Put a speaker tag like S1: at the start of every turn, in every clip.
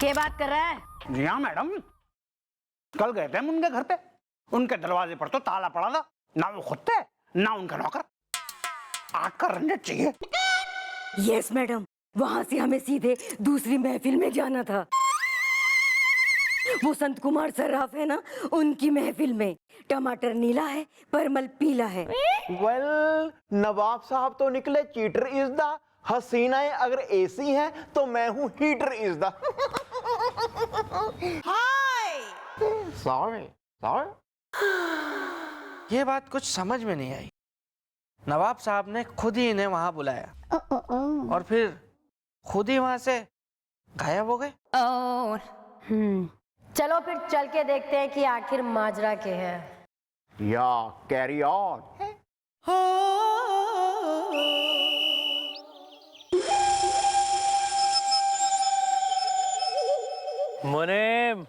S1: क्या बात कर रहा है?
S2: जी हाँ मैडम, कल गए थे हम उनके घर पे, उनके दरवाजे पर तो ताला पड़ा था, ना वो खुद थे ना उनका नौकर। 8 का रंजट चाहिए।
S1: यस मैडम, वहाँ से हमें सीधे दूसरी महफिल में जाना था। वो संत कुमार सर्राफ है ना, उनकी महफिल में। टमाटर नीला है, परमल पीला है।
S3: वेल, नवाब साहब तो निकले चीटर इज द, हसीनाएं अगर एसी हैं तो मैं हूँ heater is the.
S4: Hi.
S3: Sorry sorry.
S4: ये बात कुछ समझ में नहीं आई। नवाब साहब ने खुद ही इन्हें वहां बुलाया और फिर खुद ही वहां से गायब हो गए।
S1: चलो फिर चल के देखते हैं कि आखिर माजरा क्या है।
S3: या कैरी ऑन।
S5: मुनीम,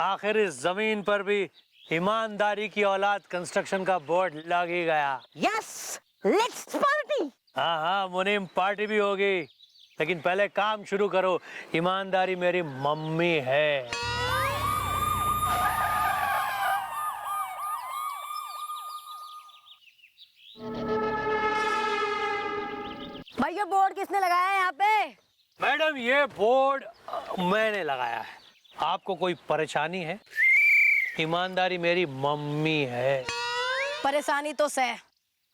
S5: आखिर इस जमीन पर भी ईमानदारी की औलाद कंस्ट्रक्शन का बोर्ड लग ही गया।
S1: Yes, let's party.
S5: हाँ हाँ मुनीम, पार्टी भी होगी, लेकिन पहले काम शुरू करो। ईमानदारी मेरी मम्मी है।
S1: भाई ये बोर्ड किसने लगाया है यहाँ पे?
S5: मैडम, ये बोर्ड मैंने लगाया है। आपको कोई परेशानी है? ईमानदारी मेरी मम्मी है।
S1: परेशानी तो सह,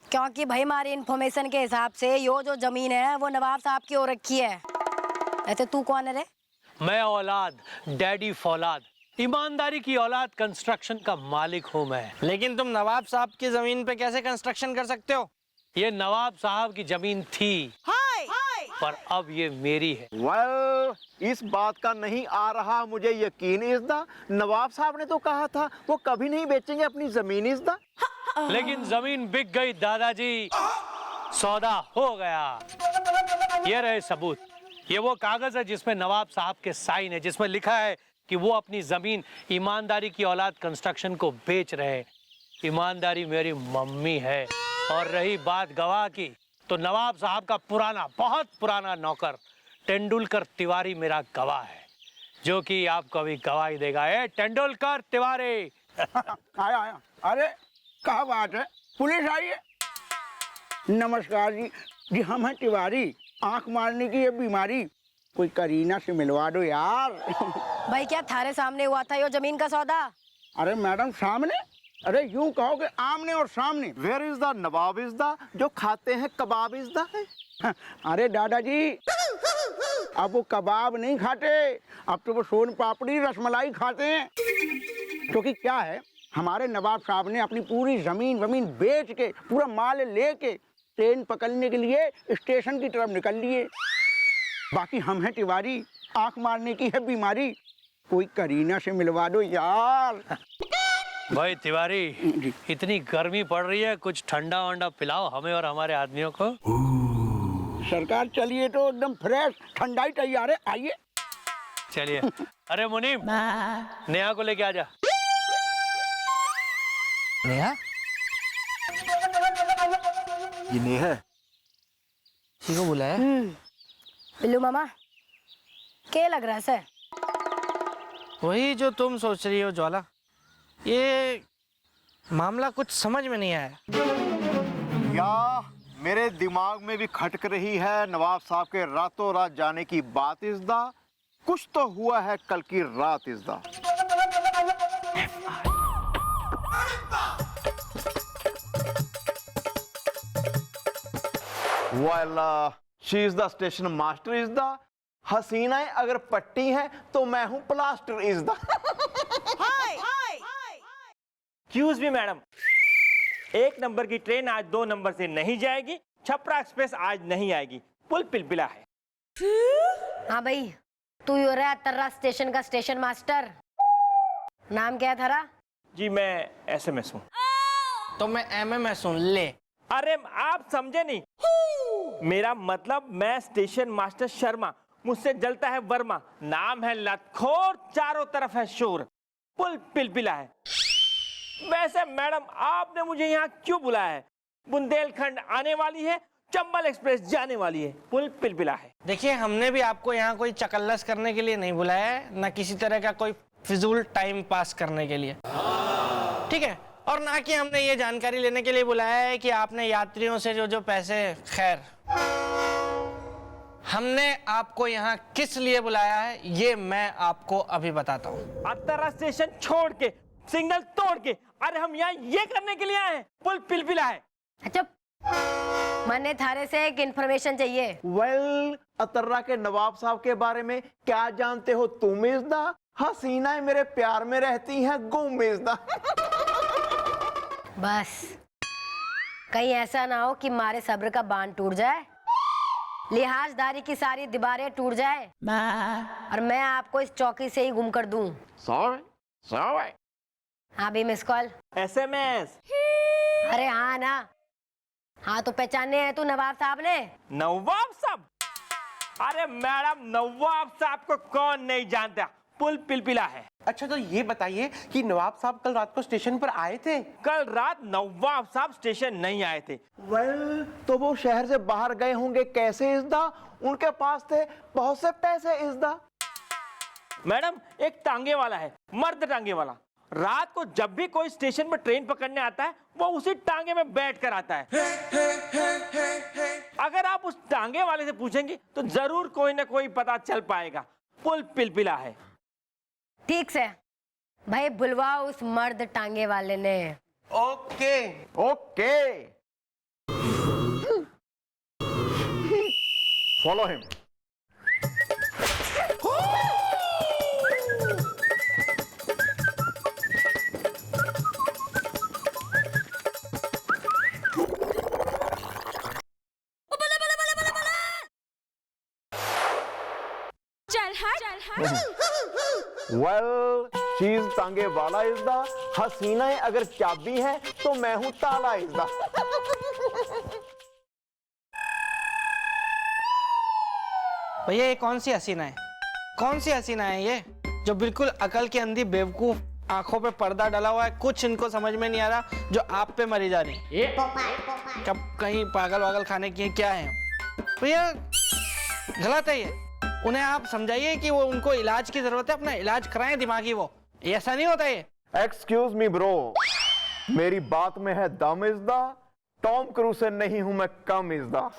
S1: क्योंकि भाई हमारी इन्फॉर्मेशन के हिसाब से यो जो जमीन है वो नवाब साहब की हो रखी है। ऐसे तू कौन है रे?
S5: मैं औलाद, डैडी फौलाद, ईमानदारी की औलाद कंस्ट्रक्शन का मालिक हूँ मैं।
S4: लेकिन तुम नवाब साहब की जमीन पे कैसे कंस्ट्रक्शन कर सकते हो?
S5: ये नवाब साहब की जमीन थी, पर अब ये मेरी है।
S3: वेल, इस बात का नहीं आ रहा मुझे यकीन इस द। नवाब साहब ने तो कहा था वो कभी नहीं बेचेंगे अपनी जमीन इस द।
S5: लेकिन जमीन बिक गई दादाजी, सौदा हो गया। ये रहे सबूत। ये वो कागज है जिसमें नवाब साहब के साइन है, जिसमें लिखा है कि वो अपनी जमीन ईमानदारी की औलाद कंस्ट्रक्शन को बेच रहे हैं। ईमानदारी मेरी मम्मी है। और रही बात गवाह की, तो नवाब साहब का पुराना, बहुत पुराना नौकर तेंदुलकर तिवारी मेरा गवाह है, जो कि आपको अभी गवाही देगा। तेंदुलकर तिवारी।
S2: आया आया। अरे क्या बात है, पुलिस आई है। नमस्कार जी। जी हम हैं तिवारी। आंख मारने की ये बीमारी, कोई करीना से मिलवा दो यार।
S1: भाई क्या थारे सामने हुआ था यो जमीन का सौदा?
S2: अरे मैडम सामने? अरे यूं कहो कि आमने और सामने।
S3: Where is the nawab is the, जो खाते हैं कबाब इज द।
S2: अरे दादाजी, अब वो कबाब नहीं खाते, अब तो वो सोन पापड़ी रसमलाई खाते हैं। क्योंकि क्या है, हमारे नवाब साहब ने अपनी पूरी जमीन बेच के, पूरा माल लेके ट्रेन पकड़ने के लिए स्टेशन की तरफ निकल लिए। बाकी हम हैं तिवारी, आंख मारने की है बीमारी, कोई करीना से मिलवा दो यार।
S5: भाई तिवारी, इतनी गर्मी पड़ रही है, कुछ ठंडा वंडा पिलाओ हमें और हमारे आदमियों को।
S2: सरकार चलिए तो एकदम फ्रेश ठंडाई तैयार है, आइए।
S5: चलिए। अरे मुनीम, नेहा को लेके आजा।
S4: नेहा?
S3: ये नेहा
S4: किसको बुलाया?
S1: बिल्लू मामा, क्या लग रहा है सर?
S4: वही जो तुम सोच रही हो ज्वाला। ये मामला कुछ समझ में नहीं आया।
S3: या मेरे दिमाग में भी खटक रही है नवाब साहब के रातों रात जाने की बात इस द। कुछ तो हुआ है कल की रात इस the. Well, she is the station master is the, हसीनाएं अगर पट्टी हैं तो मैं हूं plaster is the.
S6: Excuse me madam, 1 number की ट्रेन आज 2 नंबर से नहीं जाएगी। छपरा एक्सप्रेस आज नहीं आएगी। पुल पिलपिला है।
S1: हाँ भाई, तू ही हो रहा है तर्रा स्टेशन का स्टेशन मास्टर। नाम क्या है थारा?
S6: जी मैं SMS हूँ।
S4: तो मैं MMS हूँ। ले।
S6: अरे आप समझे नहीं, मेरा मतलब मैं स्टेशन मास्टर शर्मा, मुझसे जलता है वर्मा। नाम है लतखोर, चारों तरफ है शोर, पुल पिलपिला है। वैसे मैडम आपने मुझे यहाँ क्यों बुलाया है? बुंदेलखंड आने वाली है चंबल एक्सप्रेस जाने वाली है, पुल पिलपिला है।
S4: देखिए, हमने भी आपको यहाँ कोई चकल्लस करने के लिए नहीं बुलाया है, ना किसी तरह का कोई फिजूल टाइम पास करने के लिए, ठीक है? और ना कि हमने ये जानकारी लेने के लिए बुलाया है कि आपने यात्रियों से जो जो पैसे, खैर हमने आपको यहाँ किस लिए बुलाया है ये मैं आपको अभी बताता हूँ।
S6: अत्तरा स्टेशन छोड़ के, सिग्नल तोड़ के, अरे हम यहाँ ये करने के लिए आए हैं, पुल पिलपिला है।
S1: अच्छा, मैंने थारे से एक इंफॉर्मेशन चाहिए।
S3: वेल, अतर्रा के नवाब साहब के बारे में क्या जानते हो तुम मिर्जा? हसीनाएं मेरे प्यार में रहती हैं गुम मिर्जा।
S1: बस कहीं ऐसा ना हो कि मारे सब्र का बांध टूट जाए, लिहाजदारी की सारी दीवारें टूट जाए और मैं आपको इस चौकी से ही गुम कर दूं।
S3: सॉरी।
S1: हाँ भी मिस कॉल।
S6: SMS।
S1: अरे हाँ ना, हाँ तो पहचाने हैं तू नवाब साहब ने?
S6: नवाब साहब? अरे मैडम, नवाब साहब को कौन नहीं जानता, पुल पिलपिला है।
S7: अच्छा, तो ये बताइए कि नवाब साहब कल रात को स्टेशन पर आए थे?
S6: कल रात नवाब साहब स्टेशन नहीं आए थे।
S3: वेल, तो वो शहर से बाहर गए होंगे कैसे इज़्दा? उनके पास थे बहुत से पैसे इज़्दा।
S6: मैडम, एक टांगे वाला है, मर्द टांगे वाला, रात को जब भी कोई स्टेशन पर ट्रेन पकड़ने आता है वो उसी टांगे में बैठ कर आता है। अगर आप उस टांगे वाले से पूछेंगे तो जरूर कोई ना कोई पता चल पाएगा, पुल पिलपिला है।
S1: ठीक से भाई बुलवाओ उस मर्द टांगे वाले ने।
S7: ओके।
S3: Follow him. वेल, चीज टांगे वाला इज़्दा, हसीनाएं अगर चाबी है तो मैं हूं ताला इज़्दा।
S4: भैया, ये कौन सी हसीना है? कौन सी हसीना है ये जो बिल्कुल अकल की अंधी बेवकूफ, आंखों पे पर्दा डला हुआ है, कुछ इनको समझ में नहीं आ रहा, जो आप पे मरी जा रही? कब कहीं पागल वागल खाने की क्या है? भैया गलत है ये, उन्हें आप समझाइए कि वो, उनको इलाज की जरूरत है, अपना इलाज कराएं दिमागी। वो ऐसा नहीं होता ये।
S3: एक्सक्यूज मी ब्रो, मेरी बात में है दम इज़्दा, टॉम क्रूज से नहीं हूं मैं कम इज़्दा।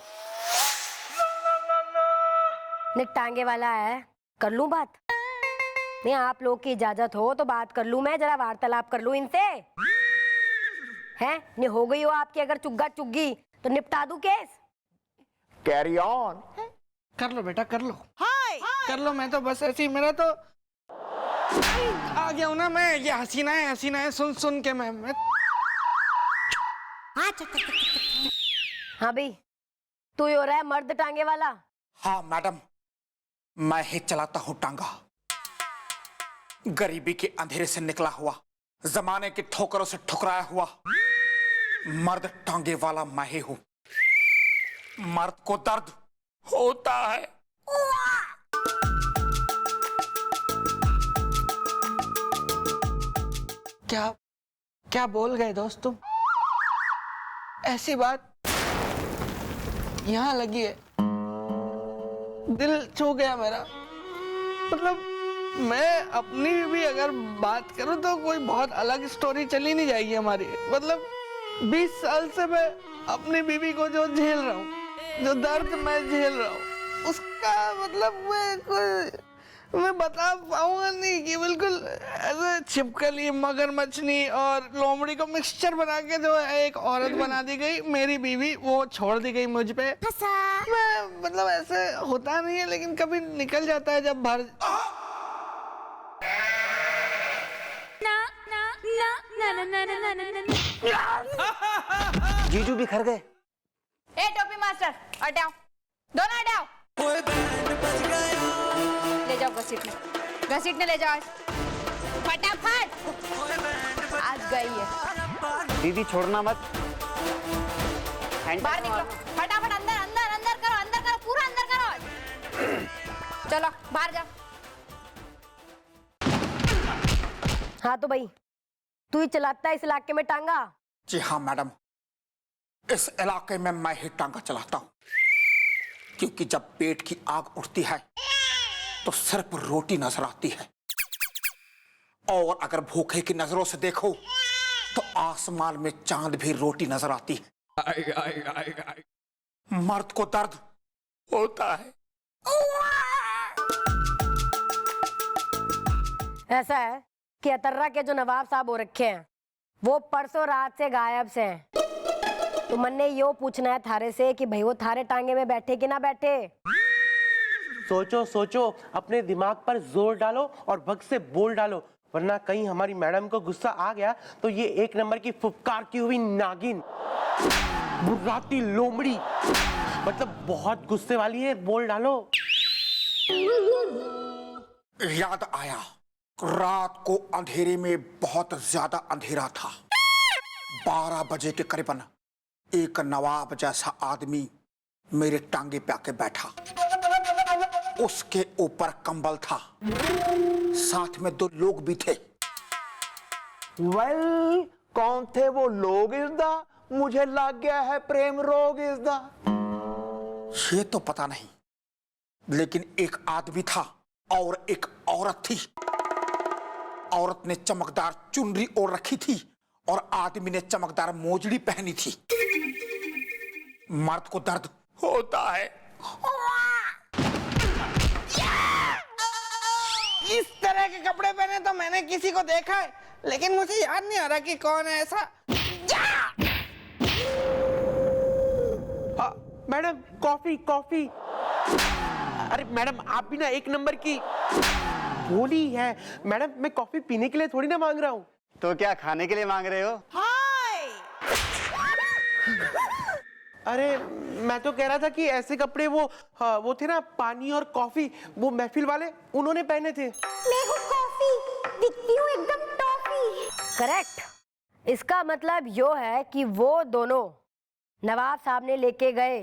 S1: ने टांगे वाला है, कर लूं बात? नहीं, आप लोग की इजाजत हो तो बात कर लूं, मैं जरा वार्तालाप कर लूं इनसे। हैं? नहीं हो गई हो आपकी अगर चुग्गा चुग्गी तो निपटा दूं केस।
S3: Carry on.
S4: कर लो बेटा, कर लो। कर लो, मैं तो बस ऐसी, मेरा तो आ गया हूं ना मैं, ये हसीना है सुन सुन के मैं।
S1: हाँ भाई, तू ही हो रहा है मर्द टांगे वाला?
S7: हाँ मैडम, मैं ही चलाता हूँ टांगा। गरीबी के अंधेरे से निकला हुआ, जमाने की ठोकरों से ठुकराया हुआ मर्द टांगे वाला मैं ही हूँ। मर्द को दर्द होता है।
S4: क्या बोल गए दोस्त तुम? ऐसी बात यहाँ लगी है, दिल छू गया मेरा। मतलब मैं अपनी भी अगर बात करूं तो कोई बहुत अलग स्टोरी चली नहीं जाएगी हमारी। मतलब 20 साल से मैं अपनी बीवी को जो झेल रहा हूँ, जो दर्द मैं झेल रहा हूँ, उसका मतलब मैं बता पाऊंगा नहीं कि बिल्कुल ऐसे छिपकली, मगरमच्छनी और लोमड़ी को मिक्सचर बना के जो एक औरत बना दी गई, मेरी बीवी, वो छोड़ दी गई मुझ पे। मैं मतलब ऐसे होता नहीं है, लेकिन कभी निकल जाता है जब भर।
S7: जीजू बिखर गए।
S8: ए टोपी मास्टर, हटाओ, दोनों हटाओ। ले जाओ घसीटने ले जाओ, फटाफट। आज गई है।
S7: दीदी छोड़ना मत।
S8: बाहर निकलो, फटाफट अंदर अंदर अंदर करो, पूरा अंदर करो। चलो बाहर जाओ।
S1: हाँ तो भाई, तू ही चलाता है इस इलाके में टांगा?
S7: जी हाँ मैडम, इस इलाके में मैं ही टांगा चलाता हूं, क्योंकि जब पेट की आग उठती है तो सिर्फ रोटी नजर आती है, और अगर भूखे की नजरों से देखो तो आसमान में चांद भी रोटी नजर आती है। मर्द को दर्द होता है।
S1: ऐसा है कि अतर्रा के जो नवाब साहब हो रखे हैं वो परसों रात से गायब से हैं। तो मन ने यो पूछना है थारे से कि भाई वो थारे टांगे में बैठे कि ना बैठे।
S9: सोचो सोचो, अपने दिमाग पर जोर डालो और भग से बोल डालो, वरना कहीं हमारी मैडम को गुस्सा आ गया तो ये एक नंबर की फुफकारती हुई नागिन, बुर्राती लोमड़ी, मतलब बहुत गुस्से वाली है, बोल डालो।
S7: याद आया, रात को अंधेरे में बहुत ज्यादा अंधेरा था। 12 बजे के करीबन एक नवाब जैसा आदमी मेरे टांगे पे आके बैठा। उसके ऊपर कंबल था, साथ में 2 लोग भी थे।
S3: वेल, कौन थे वो लोग इसदा? मुझे लग गया है प्रेम रोग इसदा।
S7: ये तो पता नहीं, लेकिन एक आदमी था और एक औरत थी। औरत ने चमकदार चुनरी ओढ़ रखी थी और आदमी ने चमकदार मोजड़ी पहनी थी। मर्द को दर्द होता है।
S4: इस तरह के कपड़े पहने तो मैंने किसी को देखा है, लेकिन मुझे याद नहीं आ रहा कि कौन है ऐसा।
S9: Madam coffee coffee. अरे मैडम आप भी ना एक नंबर की भोली है। मैडम मैं कॉफी पीने के लिए थोड़ी ना मांग रहा हूँ।
S3: तो क्या खाने के लिए मांग रहे हो?
S9: अरे मैं तो कह रहा था कि ऐसे कपड़े वो थे ना, पानी और कॉफी, वो महफिल वाले उन्होंने पहने थे।
S8: मैं हूँ कॉफी, दिखती हूँ एकदम टॉफी।
S1: करेक्ट। इसका मतलब यो है कि वो दोनों नवाब साहब ने लेके गए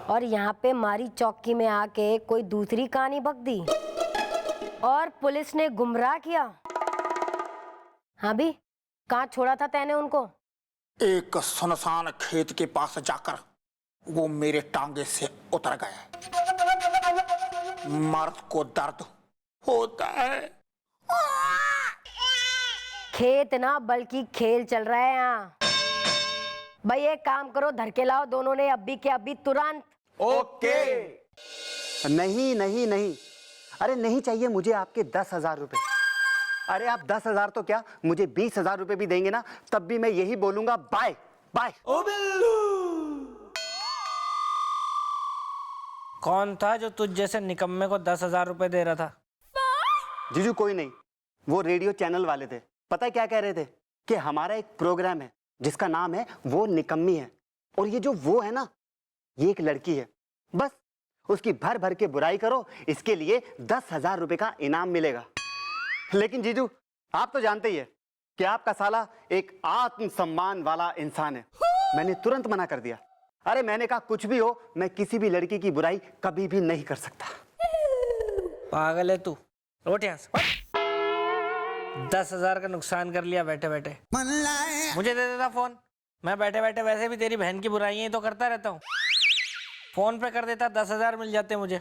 S1: और यहाँ पे मारी चौकी में आके कोई दूसरी कहानी बक दी और पुलिस ने गुमराह किया। हाँ भी, कहाँ छोड़ा था तैने उनको?
S7: एक सुनसान खेत के पास जाकर वो मेरे टांगे से उतर गए। मर्द को दर्द होता है।
S1: खेत ना बल्कि खेल चल रहा है यहाँ। भाई एक काम करो, धर के लाओ दोनों ने अभी के अभी, तुरंत।
S3: ओके। नहीं नहीं नहीं, अरे नहीं चाहिए मुझे आपके 10,000 रुपए। अरे आप 10,000 तो क्या, मुझे 20,000 रुपए भी देंगे ना, तब भी मैं यही बोलूंगा, बाय बाय।
S6: ओ बिल्लू, कौन था जो तुझ जैसे निकम्मे को 10,000 रुपए दे रहा था?
S3: जीजू कोई नहीं, वो रेडियो चैनल वाले थे। पता है क्या कह रहे थे? कि हमारा एक प्रोग्राम है जिसका नाम है वो निकम्मी है, और ये जो वो है ना, ये एक लड़की है, बस उसकी भर भर के बुराई करो, इसके लिए 10,000 रुपए का इनाम मिलेगा। लेकिन जीजू आप तो जानते ही है कि आपका साला एक आत्मसम्मान वाला इंसान है। मैंने तुरंत मना कर दिया। अरे मैंने कहा कुछ भी हो, मैं किसी भी लड़की की बुराई कभी भी नहीं कर सकता।
S6: पागल है तू, उठ यहाँ से। 10,000 का नुकसान कर लिया बैठे बैठे। मुझे दे देता फोन, मैं बैठे बैठे वैसे भी तेरी बहन की बुराइयां ही तो करता रहता हूँ। फोन पे कर देता, 10,000 मिल जाते मुझे।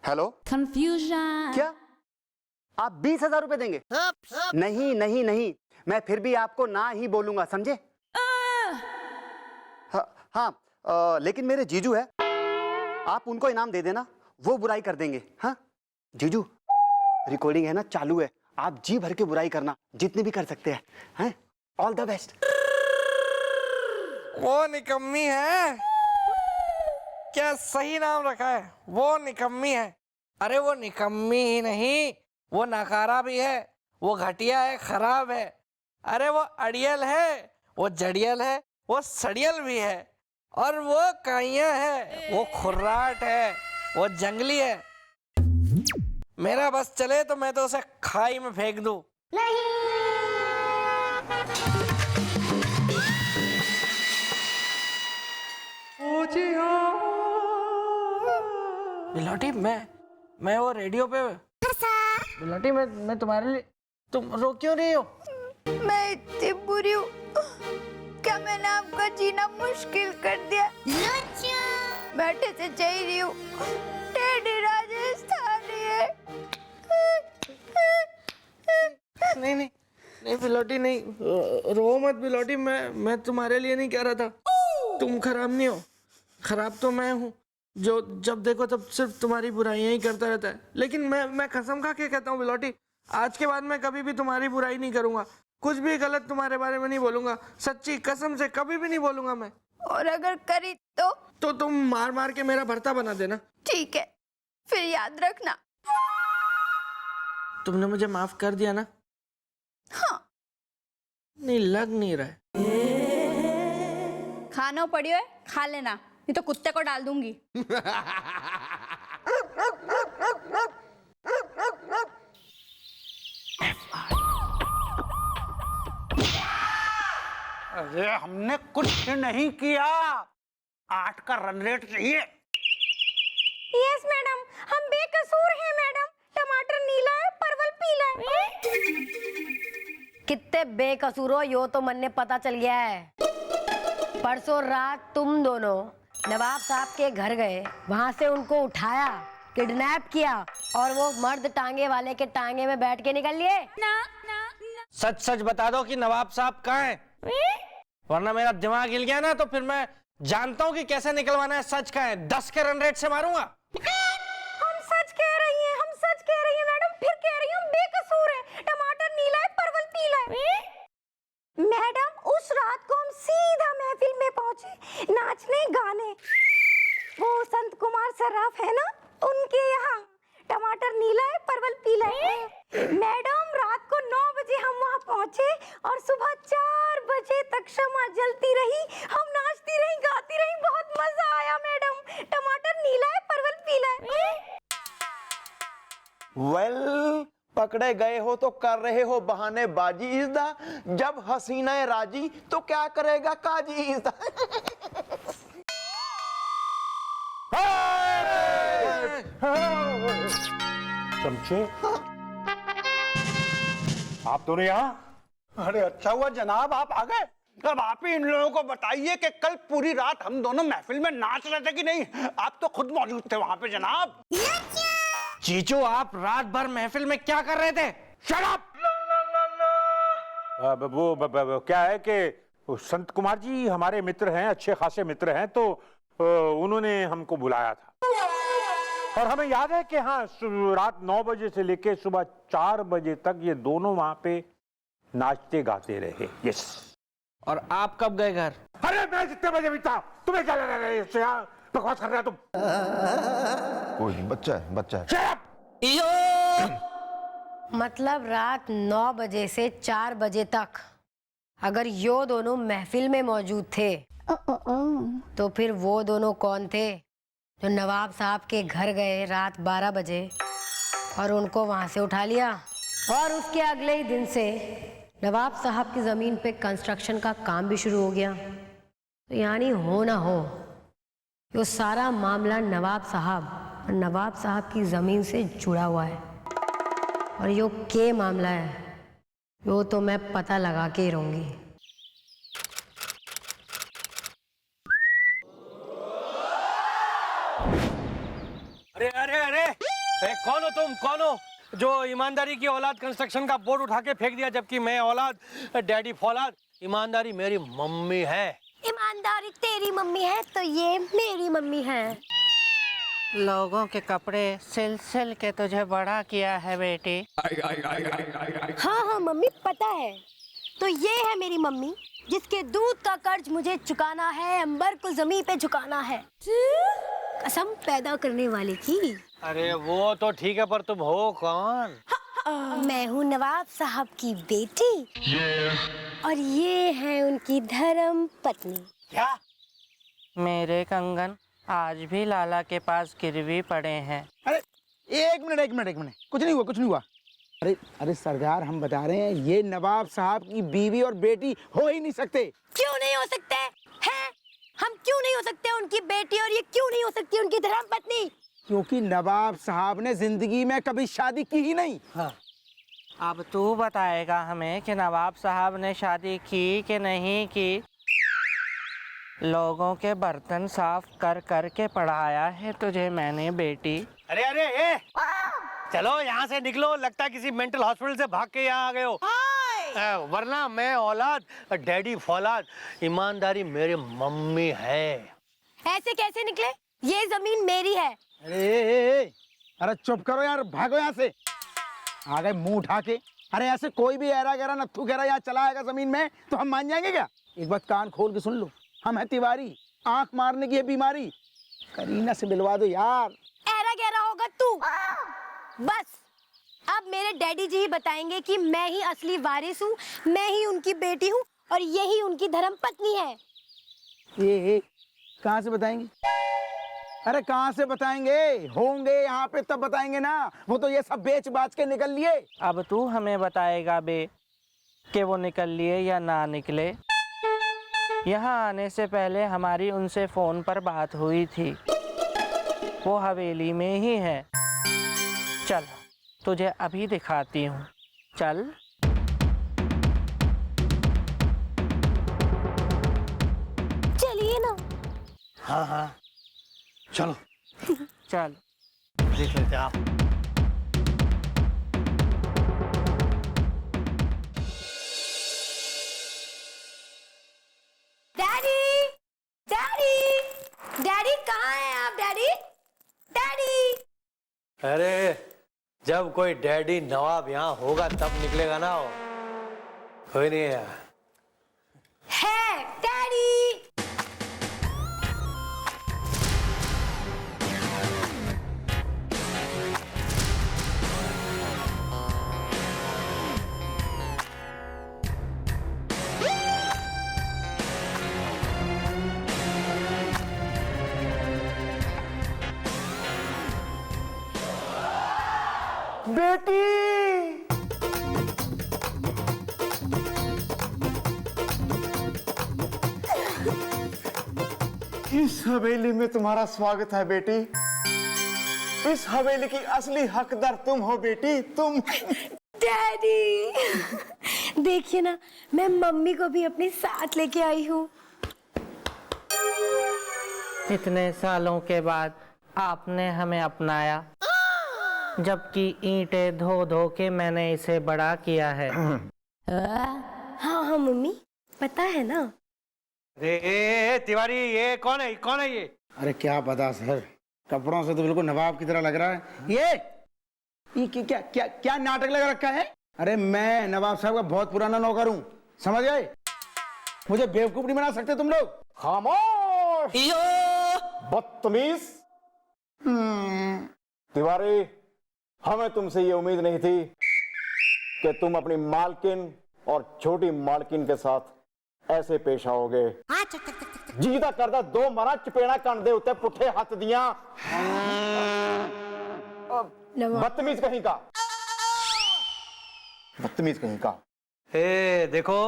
S3: Hello,
S8: confusion.
S3: क्या आप 20,000 रुपए देंगे? नहीं नहीं नहीं, मैं फिर भी आपको ना ही बोलूंगा, समझे? हाँ, लेकिन मेरे जीजू है, आप उनको इनाम दे देना, वो बुराई कर देंगे। हाँ जीजू, रिकॉर्डिंग है ना, चालू है, आप जी भर के बुराई करना, जितनी भी कर सकते हैं। हैं? All the best.
S4: वो निकम्मी है क्या? सही नाम रखा है, वो निकम्मी है। अरे वो निकम्मी ही नहीं, वो नकारा भी है, वो घटिया है, खराब है। अरे वो अड़ियल है, वो जड़ियल है, वो सड़ियल भी है, और वो काइया है, वो खुर्राट है, वो जंगली है। मेरा बस चले तो मैं तो उसे खाई में फेंक दूं। बिलौटी, मैं वो रेडियो पे बिलोटी मैं तुम्हारे लिए, तुम रो क्यों रही हो?
S8: मैं इतनी बुरी हूँ, क्या मैंने आपका जीना मुश्किल कर दिया? बैठे से चाहिए रही हूँ, टेढ़ी राजस्थानी है।
S4: नहीं बिलोटी नहीं, रो मत बिलोटी। मैं तुम्हारे लिए नहीं कह रहा था। तुम खराब नहीं हो, खराब तो मैं हूँ जो जब देखो तब सिर्फ तुम्हारी बुराइयां ही करता रहता है। लेकिन मैं कसम खा के कहता हूँ बिलोटी, आज के बाद मैं कभी भी तुम्हारी बुराई नहीं करूंगा, कुछ भी गलत तुम्हारे बारे में नहीं बोलूंगा, सच्ची कसम से कभी भी नहीं बोलूंगा मैं।
S8: और अगर करी तो
S4: तुम मार मार के मेरा भरता बना देना।
S8: ठीक है, फिर याद रखना।
S4: तुमने मुझे माफ कर दिया ना?
S8: हाँ।
S4: नहीं लग नहीं रहा है।
S8: खाना पड़ी है, खा लेना, नहीं तो कुत्ते को डाल दूंगी।
S2: अरे हमने कुछ नहीं किया, 8 का रन रेट चाहिए।
S1: यस मैडम, हम बेकसूर हैं मैडम। टमाटर नीला है, परवल पीला है। कितने बेकसूर हो यो तो मन ने पता चल गया है। परसों रात तुम दोनों नवाब साहब के घर गए, वहां से उनको उठाया, किडनैप किया और वो मर्द टांगे वाले के टांगे में बैठ के निकल लिए।
S6: सच सच बता दो कि नवाब साहब कहाँ हैं? वरना मेरा दिमाग हिल गया ना तो फिर मैं जानता हूँ कि कैसे निकलवाना है। सच कहाँ है? 10 के रन रेट से मारूंगा।
S1: हम सच कह रही हैं, हम सच कह रही हैं मैडम, फिर कह रही हूँ बेकसूर है। टमाटर नीला है, परवल पीला है। मैडम उस रात को हम सीधा महफिल में पहुंचे, नाचने गाने। वो संत कुमार सर्राफ है ना, उनके यहाँ टमाटर नीला है, परवल पीला है। मैडम रात को 9 बजे हम वहाँ पहुंचे और सुबह 4 बजे तक शमा जलती रही, हम नाचती रही, गाती रही, बहुत मजा आया मैडम। टमाटर नीला है, परवल पीला है।
S10: वेल, पकड़े गए हो तो कर रहे हो बहानेबाजी इज़दा, जब हसीना राजी तो क्या करेगा काजी इज़दा।
S2: चमचे, आप दोनों यहाँ? अरे अच्छा हुआ जनाब आप आ गए। अब आप ही इन लोगों को बताइए कि कल पूरी रात हम दोनों महफिल में नाच रहे थे कि नहीं? आप तो खुद मौजूद थे वहां पे जनाब।
S6: जीजू आप रात भर महफिल में क्या कर रहे थे?
S2: Shut up! वो क्या है कि संत कुमार जी हमारे मित्र हैं, अच्छे खासे मित्र हैं, तो उन्होंने हमको बुलाया था और हमें याद है कि हाँ रात 9 बजे से लेके सुबह 4 बजे तक ये दोनों वहां पे नाचते गाते रहे। यस।
S4: और आप कब गए घर?
S2: अरे मैं जितने बजे भी था, तुम्हें क्या लग रहा है इससे? बकवास कर रहे हो तुम।
S10: कोई नहीं, बच्चा है, बच्चा है।
S2: Shut up!
S1: मतलब रात 9 बजे से 4 बजे तक अगर यो दोनों महफिल में मौजूद थे तो फिर वो दोनों कौन थे जो नवाब साहब के घर गए रात 12 बजे और उनको वहां से उठा लिया और उसके अगले ही दिन से नवाब साहब की ज़मीन पे कंस्ट्रक्शन का काम भी शुरू हो गया। तो यानी हो ना हो ये सारा मामला नवाब साहब और नवाब साहब की ज़मीन से जुड़ा हुआ है और यो के मामला है यो तो मैं पता लगा के ही रहूंगी।
S5: अरे अरे अरे अरे कौन हो तुम? कौन हो जो ईमानदारी की औलाद कंस्ट्रक्शन का बोर्ड उठा के फेंक दिया, जबकि मैं औलाद डैडी फौलाद? ईमानदारी मेरी मम्मी है।
S1: ईमानदारी तेरी मम्मी है तो ये मेरी मम्मी है।
S9: लोगों के कपड़े सिल सिल के तुझे बड़ा किया है बेटी।
S1: हाँ हाँ मम्मी पता है। तो ये है मेरी मम्मी जिसके दूध का कर्ज मुझे चुकाना है, अंबर को जमीन पे झुकाना है, कसम पैदा करने वाले की।
S5: अरे वो तो ठीक है, पर तुम हो कौन?
S1: मैं हूँ नवाब साहब की बेटी और ये है उनकी धर्म पत्नी।
S5: क्या?
S9: मेरे कंगन आज भी लाला के पास गिरवी पड़े हैं।
S2: अरे एक मिनट, कुछ नहीं हुआ। अरे सरदार हम बता रहे हैं ये नवाब साहब की बीवी और बेटी हो ही नहीं सकते।
S1: क्यों नहीं हो सकते हैं? हम क्यों नहीं हो सकते उनकी बेटी और ये क्यों नहीं हो सकती उनकी धर्म पत्नी?
S2: क्योंकि नवाब साहब ने जिंदगी में कभी शादी की ही नहीं।
S4: अब तू बताएगा हमें कि नवाब साहब ने शादी की कि नहीं की। लोगों के बर्तन साफ कर कर के पढ़ाया है तुझे मैंने बेटी।
S5: अरे अरे ए, चलो यहाँ से निकलो, लगता है किसी मेंटल हॉस्पिटल से भाग के यहाँ आ गए हो। वरना मैं औलाद, डैडी फौलाद, ईमानदारी मेरी मम्मी है।
S1: ऐसे कैसे निकले? ये जमीन मेरी है।
S2: अरे चुप करो यार, भागो यहाँ से। आ गए मुंह उठा के। अरे ऐसे कोई भी ऐरा गहरा नत्थू गहरा यहाँ चला आएगा जमीन में तो हम मान जाएंगे क्या? एक बार कान खोल के सुन लो, हम है तिवारी, आंख मारने की है बीमारी। करीना से मिलवा दो यार।
S1: ऐरा गहरा होगा तू। बस अब मेरे डैडी जी ही बताएंगे कि मैं ही असली वारिस हूँ, मैं ही उनकी बेटी हूँ और यही उनकी धर्म पत्नी है।
S2: ये कहाँ से बताएंगे? अरे कहाँ से बताएंगे? होंगे यहाँ पे तब बताएंगे ना। वो तो ये सब बेच बाच के निकल लिए।
S4: अब तू हमें बताएगा बे कि वो निकल लिए या ना निकले। यहाँ आने से पहले हमारी उनसे फोन पर बात हुई थी। वो हवेली में ही है। चल तुझे अभी दिखाती हूँ, चल।
S1: चलिए ना।
S5: हाँ हाँ चलो
S4: चल
S5: देख लेते आप।
S1: डैडी, डैडी, डैडी कहाँ हैं आप? Daddy, daddy.
S5: अरे जब कोई डैडी नवाब यहाँ होगा तब निकलेगा ना। वो कोई नहीं है।
S1: है डैडी।
S10: बेटी इस हवेली में तुम्हारा स्वागत है बेटी। इस हवेली की असली हकदार तुम हो बेटी, तुम।
S1: डैडी देखिए ना, मैं मम्मी को भी अपने साथ लेके आई हूँ।
S4: इतने सालों के बाद आपने हमें अपनाया, जबकि ईंटें धो धो के मैंने इसे बड़ा किया है।
S1: हाँ हाँ मम्मी, पता है ना।
S5: अरे तिवारी, ये कौन है? कौन है ये?
S2: अरे क्या पता सर, कपड़ों से तो बिल्कुल नवाब की तरह लग रहा है। ये क्या क्या क्या नाटक लगा रखा है? अरे मैं नवाब साहब का बहुत पुराना नौकर हूँ, समझ गए? मुझे बेवकूफ नहीं बना सकते तुम लोग।
S10: खामोश बदतमीज। तिवारी, हमें तुमसे ये उम्मीद नहीं थी कि तुम अपनी मालकिन और छोटी मालकिन के साथ ऐसे पेश आओगे। जीदा करदा दो मारा चपेड़ा कन दे उत्ते पुठे हाथ दिया। बदतमीज कहीं का, बदतमीज कहीं का।
S5: देखो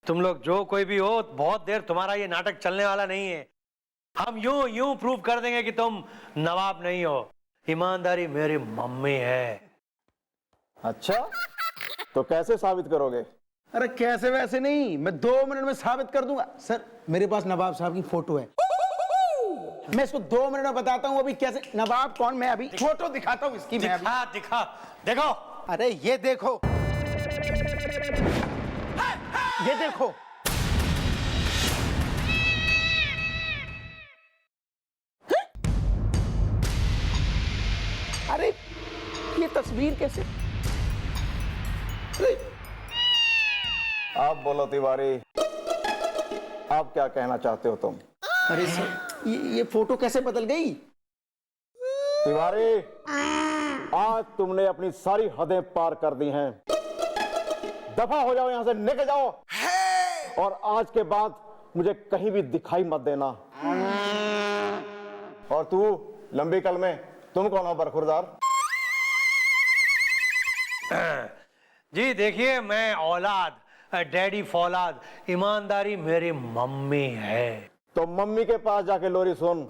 S5: तुम लोग जो कोई भी हो, बहुत देर तुम्हारा ये नाटक चलने वाला नहीं है। हम यूं प्रूव कर देंगे कि तुम नवाब नहीं हो। ईमानदारी मेरी मम्मी है।
S10: अच्छा, तो कैसे साबित करोगे?
S2: अरे कैसे वैसे नहीं, मैं 2 मिनट में साबित कर दूंगा। सर मेरे पास नवाब साहब की फोटो है, मैं इसको 2 मिनट में बताता हूँ। अभी कैसे नवाब कौन, मैं अभी फोटो दिखाता हूँ इसकी। मैं
S5: दिखा दिखा, देखो।
S2: अरे ये देखो, ये देखो। अरे ये तस्वीर कैसे? अरे
S10: आप बोलो तिवारी, आप क्या कहना चाहते हो तुम?
S2: अरे सर ये फोटो कैसे बदल गई?
S10: तिवारी, आज तुमने अपनी सारी हदें पार कर दी हैं। दफा हो जाओ, यहां से निकल जाओ, और आज के बाद मुझे कहीं भी दिखाई मत देना। और तू लंबी कल में, तुम कौन हो बरखुरदार?
S5: जी देखिए, मैं औलाद, डैडी फौलाद, ईमानदारी मेरी मम्मी है।
S10: तो मम्मी के पास जाके लोरी सुन।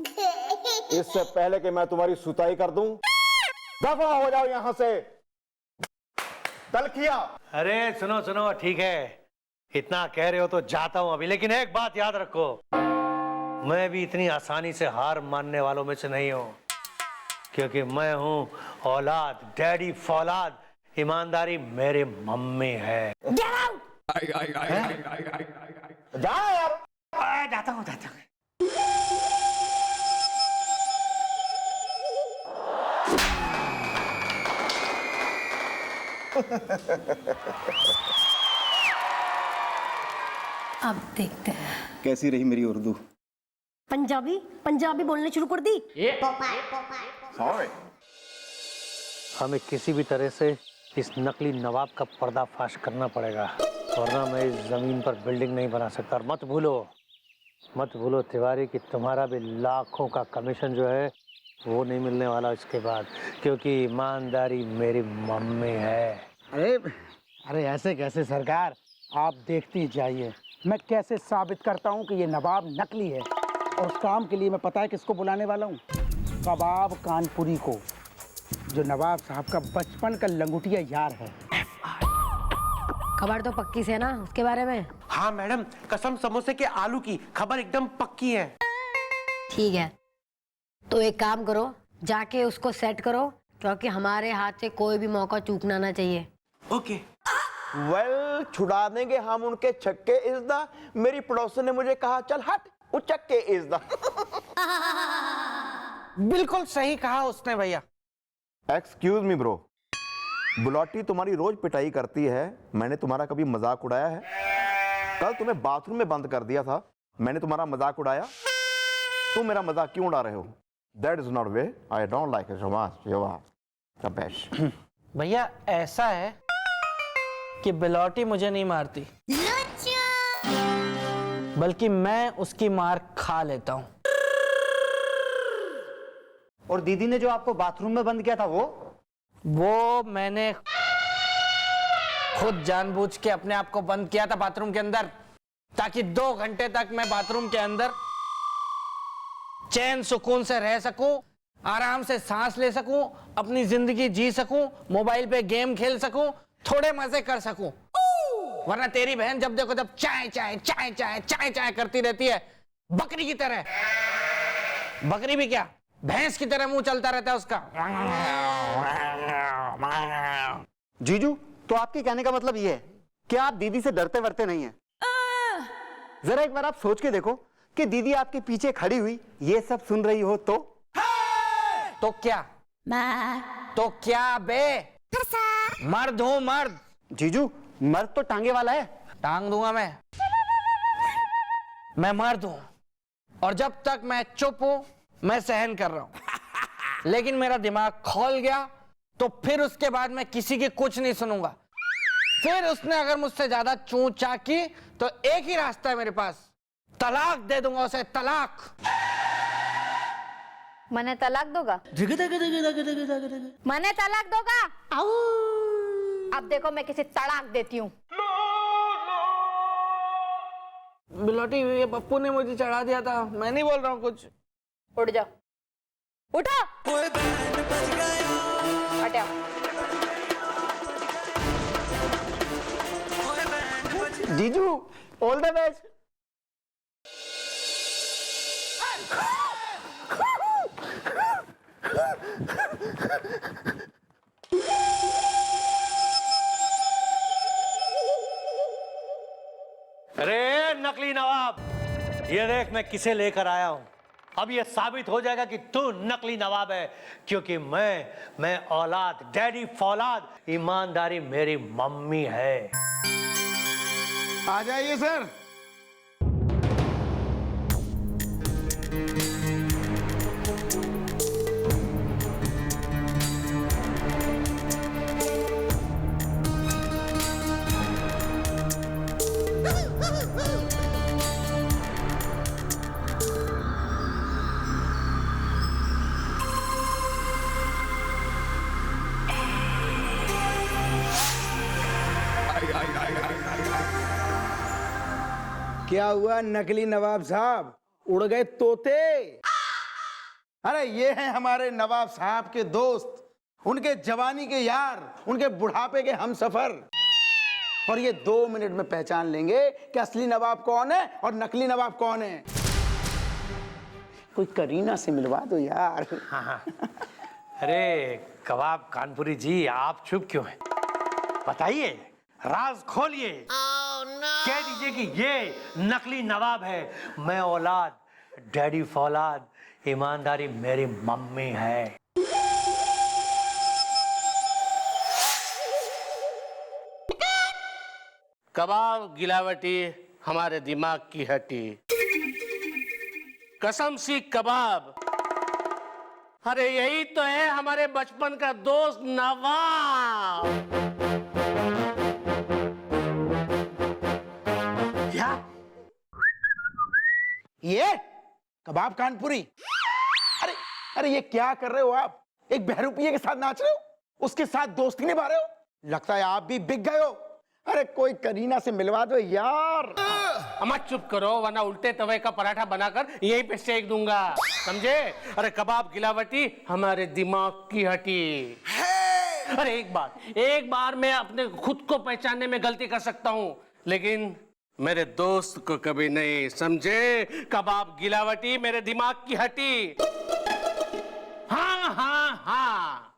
S10: इससे पहले कि मैं तुम्हारी सुताई कर दूं, दफा हो जाओ यहां से। तलखिया।
S5: अरे सुनो सुनो, ठीक है, इतना कह रहे हो तो जाता हूं अभी, लेकिन एक बात याद रखो, मैं भी इतनी आसानी से हार मानने वालों में से नहीं हूं, क्योंकि मैं हूं औलाद डैडी फौलाद, ईमानदारी मेरे मम्मी है।
S10: जा यार।
S5: जाता हूं।
S1: अब देखते हैं।
S10: कैसी रही मेरी उर्दू?
S1: पंजाबी बोलने शुरू कर दी।
S10: सॉरी।
S5: हमें किसी भी तरह से इस नकली नवाब का पर्दाफाश करना पड़ेगा, वरना मैं इस जमीन पर बिल्डिंग नहीं बना सकता। और मत भूलो तिवारी कि तुम्हारा भी लाखों का कमीशन जो है वो नहीं मिलने वाला इसके बाद, क्योंकि ईमानदारी मेरी मम्मी है।
S2: अरे ऐसे कैसे सरकार, आप देखती जाइए मैं कैसे साबित करता हूँ कि ये नवाब नकली है। और उस काम के लिए मैं पता है किसको बुलाने वाला हूँ? कबाब कानपुरी को, जो नवाब साहब का बचपन का लंगोटिया यार है।
S1: खबर तो पक्की से ना उसके बारे में?
S9: हाँ मैडम, कसम समोसे के आलू की खबर एकदम पक्की है।
S1: ठीक है, तो एक काम करो, जाके उसको सेट करो, क्योंकि हमारे हाथ से कोई भी मौका चूकना ना चाहिए।
S9: ओके।
S10: वेल, छुड़ा देंगे हम उनके छक्के इज़्दा। मेरी पड़ोसन ने मुझे कहा चल हट उचक्के इज़्दा।
S4: बिल्कुल सही कहा उसने भैया।
S10: एक्सक्यूज मी ब्रो, बुलौटी तुम्हारी रोज पिटाई करती है, मैंने तुम्हारा कभी मजाक उड़ाया है? कल तुम्हें बाथरूम में बंद कर दिया था, मैंने तुम्हारा मजाक उड़ाया? तुम मेरा मजाक क्यों उड़ा रहे हो? That is not way, I don't like it.
S4: भैया ऐसा है कि बिलौटी मुझे नहीं मारती, बल्कि मैं उसकी मार खा लेता हूं।
S3: और दीदी ने जो आपको बाथरूम में बंद किया था
S4: वो मैंने खुद जानबूझ के अपने आप को बंद किया था बाथरूम के अंदर, ताकि 2 घंटे तक मैं बाथरूम के अंदर चैन सुकून से रह सकूं, आराम से सांस ले सकूं, अपनी जिंदगी जी सकूं, मोबाइल पे गेम खेल सकूं, थोड़े मजे कर सकूं। वरना तेरी बहन जब देखो तब चाय चाय चाय चाय चाय चाय करती रहती है, बकरी की तरह। बकरी भी क्या, भैंस की तरह मुंह चलता रहता है उसका।
S3: जीजू, तो आपके कहने का मतलब ये है कि आप दीदी से डरते वरते नहीं हैं? जरा एक बार आप सोच के देखो कि दीदी आपके पीछे खड़ी हुई ये सब सुन रही हो तो
S4: क्या? तो क्या बे? मर्द हूं मर्द।
S3: जीजू, मर्द तो टांगे वाला है।
S4: टांग दूंगा मैं मर्द हूं, और जब तक मैं चुप हूं मैं सहन कर रहा हूं, लेकिन मेरा दिमाग खोल गया तो फिर उसके बाद मैं किसी की कुछ नहीं सुनूंगा। फिर उसने अगर मुझसे ज्यादा चूं चा की तो एक ही रास्ता है मेरे पास, तलाक दे दूंगा उसे, तलाक।
S8: मने तलाक दोगा? मने तलाक दोगा? अब देखो मैं किसी तलाक देती हूँ।
S4: बिलौटी, ये पप्पू ने मुझे चढ़ा दिया था, मैं नहीं बोल रहा हूँ कुछ।
S8: उठ जाओ, उठो, हटाओ।
S3: जीजू, ऑल द बेस्ट।
S5: अरे नकली नवाब, ये देख मैं किसे लेकर आया हूं। अब ये साबित हो जाएगा कि तू नकली नवाब है, क्योंकि मैं औलाद डैडी फौलाद, ईमानदारी मेरी मम्मी है।
S2: आ जाइए सर। क्या हुआ नकली नवाब साहब, उड़ गए तोते? अरे ये हैं हमारे नवाब साहब के दोस्त, उनके जवानी के यार, उनके बुढ़ापे के हमसफर। और ये 2 मिनट में पहचान लेंगे कि असली नवाब कौन है और नकली नवाब कौन है। कोई करीना से मिलवा दो यार।
S5: हाँ। अरे कबाब कानपुरी जी, आप चुप क्यों हैं? बताइए, राज खोलिए। कह दीजिए कि ये नकली नवाब है, मैं औलाद, डैडी फौलाद, ईमानदारी मेरी मम्मी है।
S9: कबाब गिलावटी हमारे दिमाग की हड्डी, कसम सी कबाब। अरे यही तो है हमारे बचपन का दोस्त नवाब।
S2: क्या ये कबाब कानपुरी? अरे अरे ये क्या कर रहे हो आप? एक बहरूपिये के साथ नाच रहे हो, उसके साथ दोस्ती निभा रहे हो। लगता है आप भी बिक गए हो। अरे कोई करीना से मिलवा दो यार।
S9: अम्मा चुप करो, वरना उल्टे तवे का पराठा बनाकर यहीं पे सेक दूंगा, समझे? अरे कबाब गिलावटी हमारे दिमाग की हड्डी। अरे एक बार मैं अपने खुद को पहचानने में गलती कर सकता हूँ, लेकिन मेरे दोस्त को कभी नहीं, समझे? कबाब गिलावटी मेरे दिमाग की हड्डी। हाँ हाँ हाँ,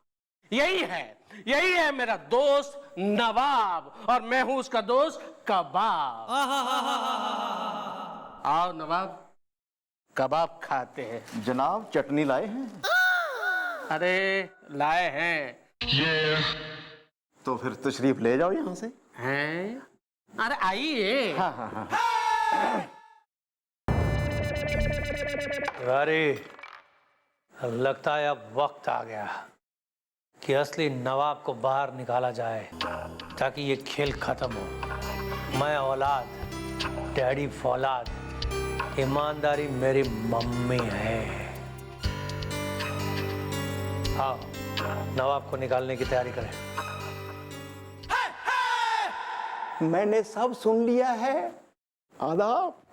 S9: यही है मेरा दोस्त नवाब, और मैं हूं उसका दोस्त कबाब। आओ नवाब, कबाब खाते हैं।
S10: जनाब चटनी लाए हैं?
S9: अरे लाए हैं।
S10: तो फिर तशरीफ ले जाओ यहाँ से।
S9: हैं? अरे आइए।
S10: हाँ हाँ हाँ।
S5: अरे लगता है अब वक्त आ गया कि असली नवाब को बाहर निकाला जाए, ताकि ये खेल खत्म हो। मैं औलाद, डैडी फौलाद, ईमानदारी मेरी मम्मी है। आओ नवाब को निकालने की तैयारी करें।
S10: मैंने सब सुन लिया है। आदाब।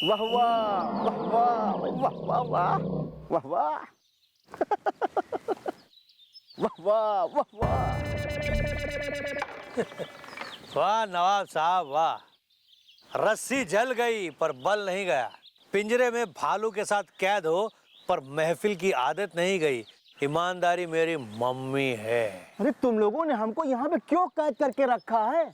S10: वाह वाह वाह वाह वाह वाह वाह वाह वाह वाह वाह वाह वाह।
S5: वाह नवाब साहब वाह, रस्सी जल गई पर बल नहीं गया। पिंजरे में भालू के साथ कैद हो पर महफिल की आदत नहीं गई। ईमानदारी मेरी मम्मी है।
S10: अरे तुम लोगों ने हमको यहाँ पे क्यों कैद करके रखा है?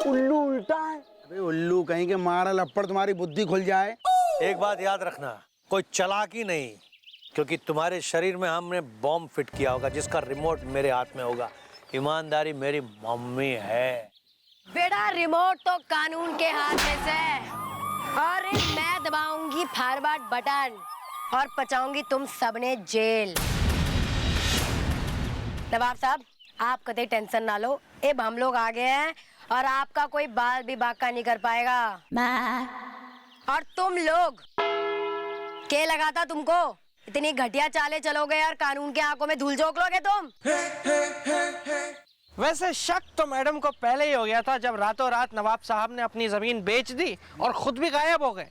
S10: उल्लू उल्टा है।
S2: अबे उल्लू कहीं के मारा लपड़ तुम्हारी बुद्धि खुल जाए।
S5: एक बात याद रखना, कोई चालाकी नहीं, क्योंकि तुम्हारे शरीर में हमने बॉम्ब फिट किया होगा जिसका रिमोट मेरे हाथ में होगा। ईमानदारी मेरी मम्मी है।
S1: बेटा रिमोट तो कानून के हाथ में से, और मैं दबाऊंगी फॉरवर्ड बटन और पचाऊंगी तुम सबने जेल। नवाब साहब आप कतई टेंशन ना लो, अब हम लोग आ गए हैं और आपका कोई बाल भी बाका नहीं कर पाएगा। और तुम लोग क्या लगाता तुमको? इतनी घटिया चाले चलोगे यार, कानून के आंखों में धूल झोंक लोगे तुम।
S4: वैसे शक तो मैडम को पहले ही हो गया था, जब रातों रात नवाब साहब ने अपनी जमीन बेच दी और खुद भी गायब हो गए,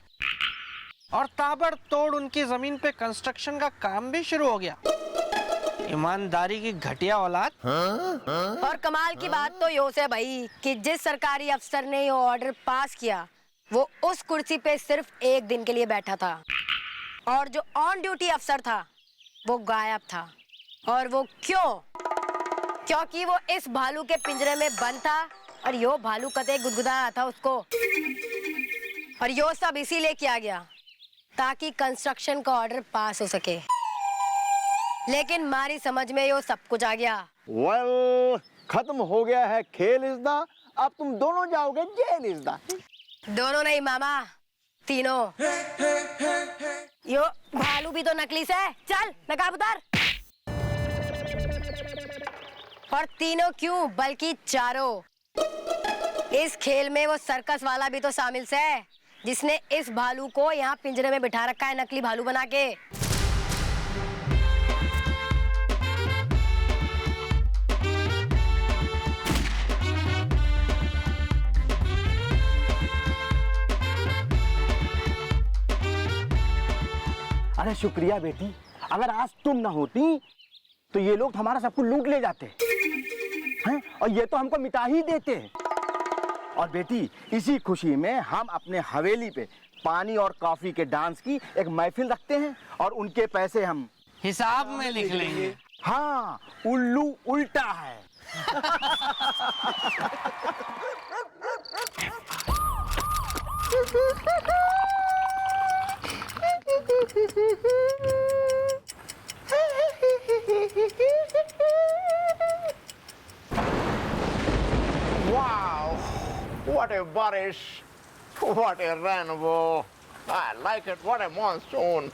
S4: और ताबड़तोड़ उनकी जमीन पे कंस्ट्रक्शन का काम भी शुरू हो गया। ईमानदारी की घटिया औलाद।
S1: और कमाल की बात तो यो से भाई कि जिस सरकारी अफसर ने ये ऑर्डर पास किया वो उस कुर्सी पे सिर्फ 1 दिन के लिए बैठा था, और जो ऑन ड्यूटी अफसर था वो गायब था। और वो क्यों? क्योंकि वो इस भालू के पिंजरे में बंद था और यो भालू कतई गुदगुदा रहा था उसको। और यो सब इसीलिए किया गया ताकि कंस्ट्रक्शन का ऑर्डर पास हो सके, लेकिन हमारी समझ में यो सब कुछ आ गया।
S10: वेल खत्म हो गया है खेल इज़दा, अब तुम दोनों जाओगे जेल इज़दा।
S1: दोनों नहीं मामा, तीनों। यो भालू भी तो नकली से है, चल नकाब उतार। और तीनों क्यों बल्कि चारों। इस खेल में वो सर्कस वाला भी तो शामिल है जिसने इस भालू को यहाँ पिंजरे में बिठा रखा है नकली भालू बना के।
S2: अरे शुक्रिया बेटी, अगर आज तुम ना होती तो ये लोग हमारा सब कुछ लूट ले जाते हैं, और ये तो हमको मिटा ही देते हैं। और बेटी, इसी खुशी में हम अपने हवेली पे पानी और कॉफी के डांस की एक महफिल रखते हैं, और उनके पैसे हम
S4: हिसाब में लिख लेंगे।
S2: हाँ, उल्लू उल्टा है।
S10: Wow, what a barish, what a rainbow. I like it, what a monsoon.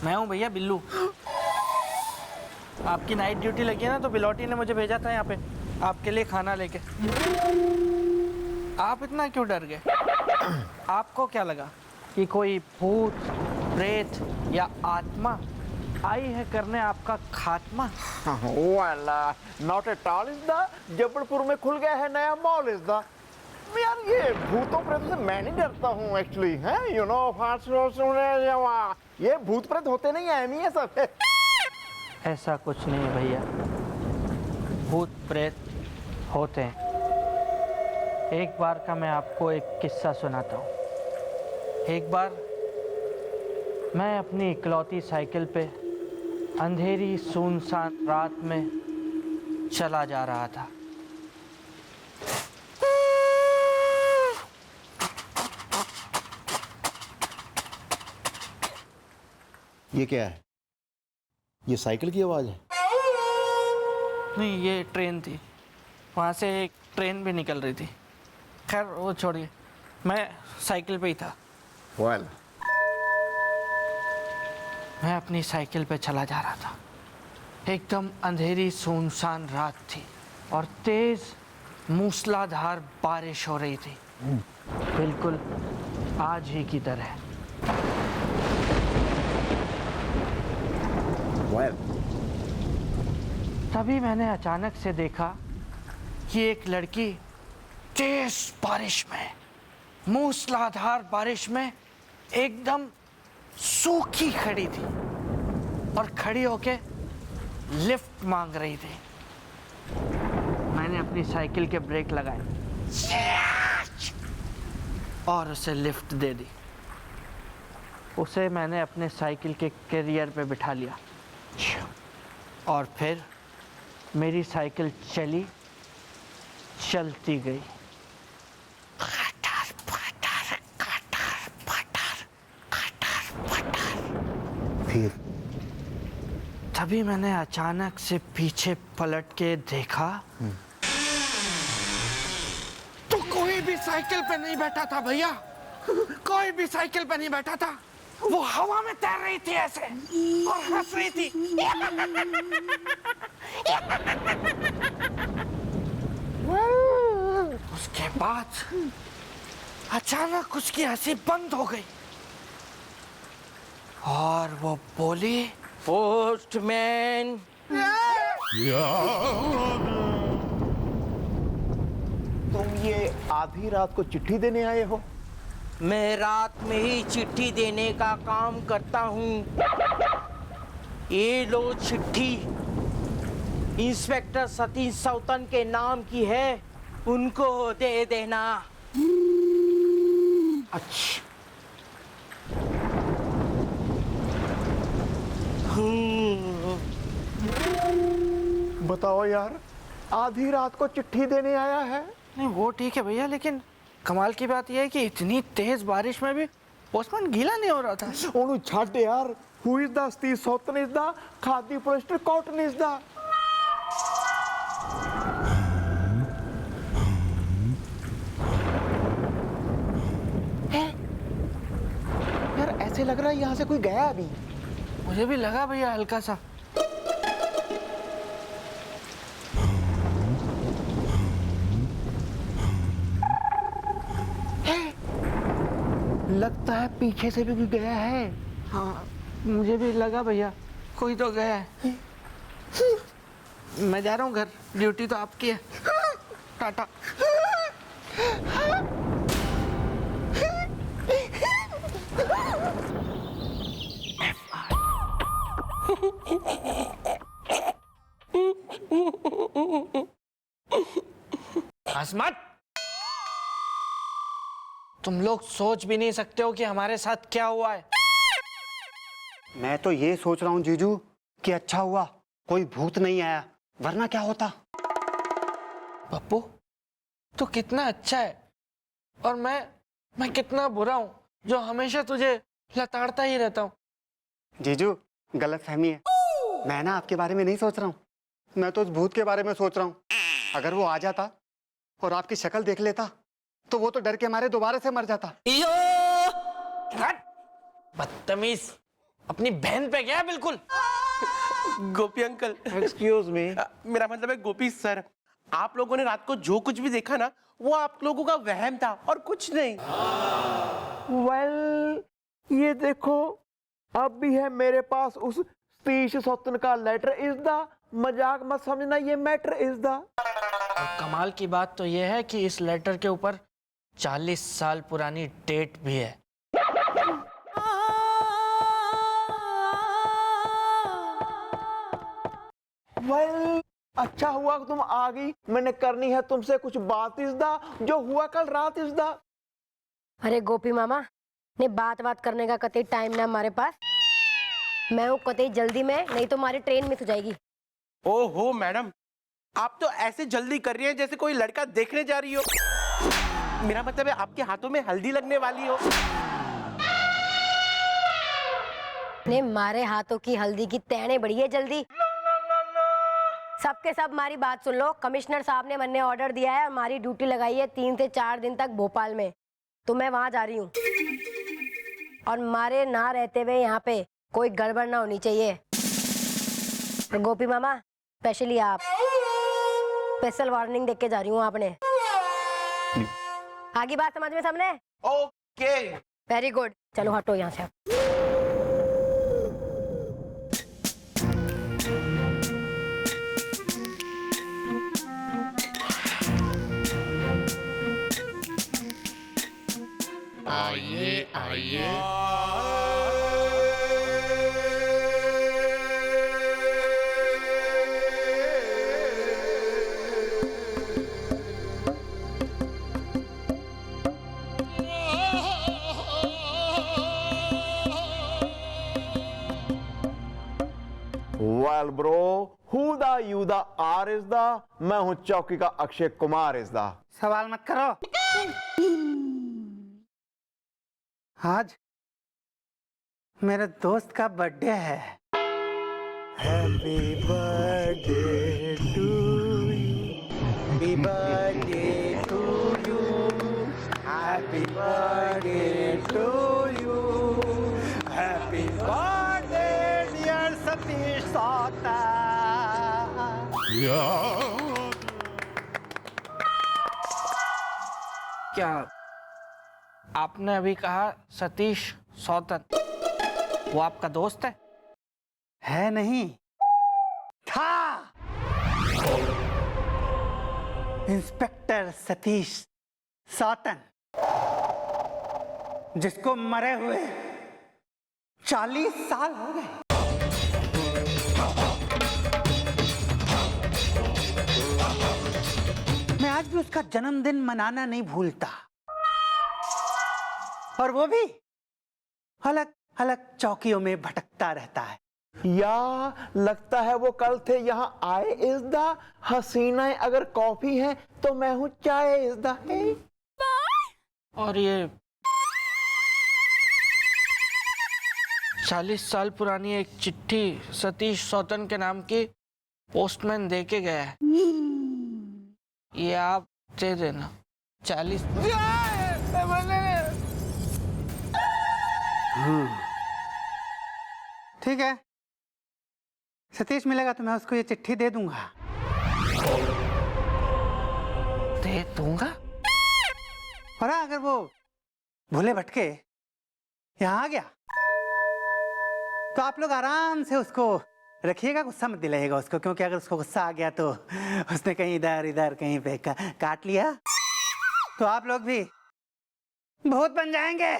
S4: मैं हूँ भैया बिल्लू। आपकी नाइट ड्यूटी लगी है ना, तो बिलौटी ने मुझे भेजा था यहाँ पे आपके लिए खाना लेके। आप इतना क्यों डर गए? आपको क्या लगा कि कोई भूत, प्रेत या आत्मा आई है करने आपका खात्मा?
S10: Well, not at all is the Jabalpur में खुल गया है नया मॉल is the यार, ये भूतों प्रेत से मैं नहीं डरता हूँ एक्चुअली, है यू नो ये भूत प्रेत होते नहीं है, नहीं है सब।
S4: ऐसा कुछ नहीं है भैया, भूत प्रेत होते हैं। एक बार का मैं आपको एक किस्सा सुनाता हूँ। एक बार मैं अपनी इकलौती साइकिल पे अंधेरी सुनसान रात में चला जा रहा था।
S10: ये क्या है? ये साइकिल की आवाज है?
S4: नहीं, ये ट्रेन थी। वहाँ से एक ट्रेन भी निकल रही थी। खैर वो छोड़िए, मैं साइकिल पे ही था।
S10: Well,
S4: मैं अपनी साइकिल पे चला जा रहा था। एकदम अंधेरी सुनसान रात थी और तेज मूसलाधार बारिश हो रही थी, बिल्कुल आज ही की तरह।
S10: well.
S4: तभी मैंने अचानक से देखा कि एक लड़की तेज बारिश में, मूसलाधार बारिश में एकदम सूखी खड़ी थी और खड़ी होके लिफ्ट मांग रही थी। मैंने अपनी साइकिल के ब्रेक लगाए और उसे लिफ्ट दे दी। उसे मैंने अपने साइकिल के कैरियर पे बिठा लिया और फिर मेरी साइकिल चलती गई।
S10: फिर
S4: तभी मैंने अचानक से पीछे पलट के देखा तो कोई भी साइकिल पे नहीं बैठा था भैया, कोई भी साइकिल पे नहीं बैठा था। वो हवा में तैर रही थी ऐसे और हंस रही थी। उसके बाद अचानक उसकी हंसी बंद हो गई और वो बोली, पोस्टमैन।
S10: तुम ये आधी रात को चिट्ठी देने आए हो?
S11: मैं रात में ही चिट्ठी देने का काम करता हूँ। ये लो चिट्ठी, इंस्पेक्टर सतीश सौतन के नाम की है, उनको दे देना।
S10: अच्छा, बताओ यार, आधी रात को चिट्ठी देने आया है?
S4: नहीं वो ठीक है भैया, लेकिन कमाल की बात यह है कि इतनी तेज बारिश में भी पोस्टमैन गीला नहीं हो रहा था।
S10: ओनू छाट यार, हु इज द सतीश सौतन is the khadi poster cotton is the. यार ऐसे लग रहा है यहाँ से कोई गया अभी।
S4: मुझे भी लगा भैया हल्का सा। लगता है पीछे से भी गया है। हाँ मुझे भी लगा भैया कोई तो गया है। मैं जा रहा हूँ घर, ड्यूटी तो आपकी है। टाटा।
S6: आसमत, तुम लोग सोच भी नहीं सकते हो कि हमारे साथ क्या हुआ है।
S3: मैं तो ये सोच रहा हूँ जीजू कि अच्छा हुआ कोई भूत नहीं आया, वरना क्या होता।
S6: पप्पू तू कितना अच्छा है और मैं कितना बुरा हूँ जो हमेशा तुझे लताड़ता ही रहता हूँ।
S3: जीजू गलत फहमी है, मैं ना आपके बारे में नहीं सोच रहा हूँ, मैं तो उस भूत के बारे में सोच रहा हूँ। अगर वो आ जाता और आपकी शक्ल देख लेता तो वो तो डर के मारे दोबारा से मर जाता।
S6: बदतमीज, अपनी बहन पे गया बिल्कुल।
S9: गोपी अंकल,
S2: एक्सक्यूज मी।
S9: मेरा मतलब है गोपी सर, आप लोगों ने रात को जो कुछ भी देखा ना वो आप लोगों का वहम था और कुछ नहीं।
S10: वेल ये देखो, अब भी है मेरे पास उस सतीश सौतन का लेटर इज द, मजाक मत समझना, ये मैटर इज द।
S6: और कमाल की बात तो यह है कि इस लेटर के ऊपर 40 साल पुरानी डेट भी है।
S10: वेल अच्छा हुआ कि तुम आ गई, मैंने करनी है तुमसे कुछ बात इज द, जो हुआ कल रात इज द।
S1: अरे गोपी मामा ने बात करने का कतई टाइम ना हमारे पास। मैं हूँ कतई जल्दी में, नहीं तो हमारी ट्रेन मिस हो जाएगी।
S9: ओहो मैडम, आप तो ऐसे जल्दी कर रही हैं जैसे कोई लड़का देखने जा रही हो। मेरा मतलब है आपके हाथों में हल्दी लगने वाली हो।
S1: ने मारे हाथों की हल्दी की तैने बड़ी है जल्दी। सबके सब हमारी बात सुन लो। कमिश्नर साहब ने मैंने ऑर्डर दिया है, हमारी ड्यूटी लगाई है 3 से 4 दिन तक भोपाल में, तो मैं वहां जा रही हूँ। और हमारे ना रहते हुए यहाँ पे कोई गड़बड़ ना होनी चाहिए। तो गोपी मामा स्पेशली आप, स्पेशल वार्निंग देके जा रही हूँ आपने। आगे बात समझ में सबने?
S9: ओके
S1: वेरी गुड, चलो हटो यहाँ से।
S12: आइए आइए
S10: well bro, who the you the are is the, मैं हूं चौकी का अक्षय कुमार इज द।
S3: सवाल मत करो। आज मेरे दोस्त का बर्थडे है। Happy birthday to you, happy birthday to you, happy birthday to you, happy birthday dear Satish Sauta.
S6: क्या आपने अभी कहा सतीश सौतन, वो आपका दोस्त है
S3: नहीं, था। इंस्पेक्टर सतीश सौतन, जिसको मरे हुए 40 साल हो गए। मैं आज भी उसका जन्मदिन मनाना नहीं भूलता, और वो भी अलग अलग चौकियों में भटकता रहता है।
S10: या लगता है वो कल थे यहाँ आए इज द, हसीनाएं अगर कॉफी है तो मैं हूँ चाय इज द।
S6: और ये 40 साल पुरानी एक चिट्ठी सतीश सौतन के नाम की पोस्टमैन दे के गया है। ये आप दे देना। 40
S3: ठीक है, सतीश मिलेगा तो मैं उसको ये चिट्ठी दे दूंगा।
S6: दे दूंगा?
S3: और अगर वो भूले भटके
S13: यहाँ आ गया तो आप लोग आराम से उसको रखिएगा, गुस्सा मत दिलाइएगा उसको, क्योंकि अगर उसको गुस्सा आ गया तो उसने कहीं इधर इधर कहीं पे काट लिया तो आप लोग भी भूत बन जाएंगे।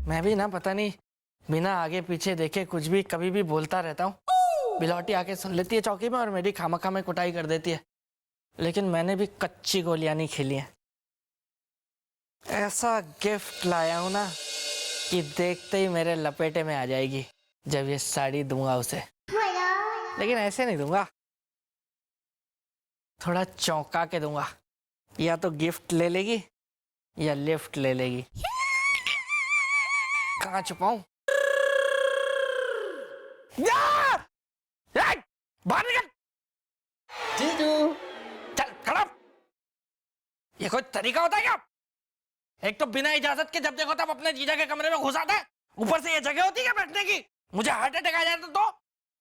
S4: मैं भी ना पता नहीं बिना आगे पीछे देखे कुछ भी कभी भी बोलता रहता हूँ। बिलौटी आके सुन लेती है चौकी में और मेरी खामखा में कुटाई कर देती है। लेकिन मैंने भी कच्ची गोलियां नहीं खेली हैं। ऐसा गिफ्ट लाया हूं ना कि देखते ही मेरे लपेटे में आ जाएगी जब ये साड़ी दूंगा उसे। लेकिन ऐसे नहीं दूंगा, थोड़ा चौंका के दूंगा। या तो गिफ्ट ले लेगी या लिफ्ट ले लेगी। कहाँ छुपाऊं? बाहर निकल! जीजू चल खड़ा। ये कोई तरीका होता है क्या? एक तो बिना इजाजत के जब देखो तब अपने जीजा के कमरे में घुस आता है, ऊपर से ये जगह होती है बैठने की। मुझे हार्ट अटैक आ जाता तो?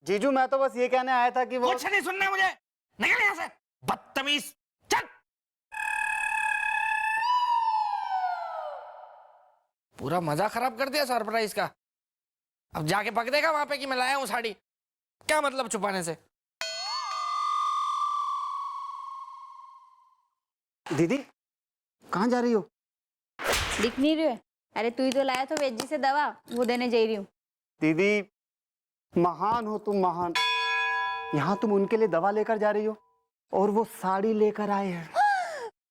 S3: जीजू मैं तो बस ये कहने आया था कि वो
S4: कुछ नहीं सुनना मुझे, निकल यहाँ से बदतमीज। चल। पूरा मजा खराब कर दिया सरप्राइज का। अब जाके पक देगा वहां पे कि मैं लाया हूं साड़ी। क्या मतलब छुपाने से?
S3: दीदी कहाँ जा रही हो?
S8: दिख नहीं रही है? अरे तू ही तो लाया था वेजी से दवा, वो देने जा रही हूँ।
S3: दीदी महान हो तुम, महान। यहाँ तुम उनके लिए दवा लेकर जा रही हो और वो साड़ी लेकर आए हैं।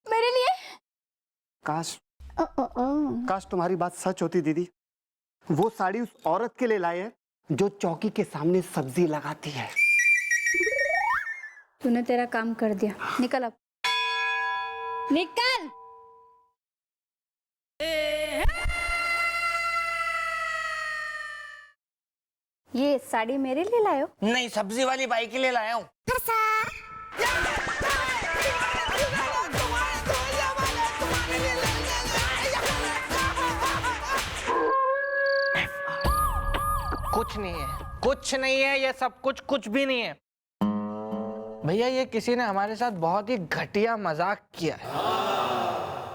S8: मेरे लिए?
S3: काश तुम्हारी बात सच होती दीदी। वो साड़ी उस औरत के लिए लाए हैं जो चौकी के सामने सब्जी लगाती है।
S8: तूने तेरा काम कर दिया, निकल अब, निकल। ये साड़ी मेरे लिए लाए हो?
S4: नहीं, सब्जी वाली बाई के लिए लाया हूँ। कुछ नहीं है, कुछ नहीं है, ये सब कुछ भी नहीं है भैया। ये किसी ने हमारे साथ बहुत ही घटिया मजाक किया है।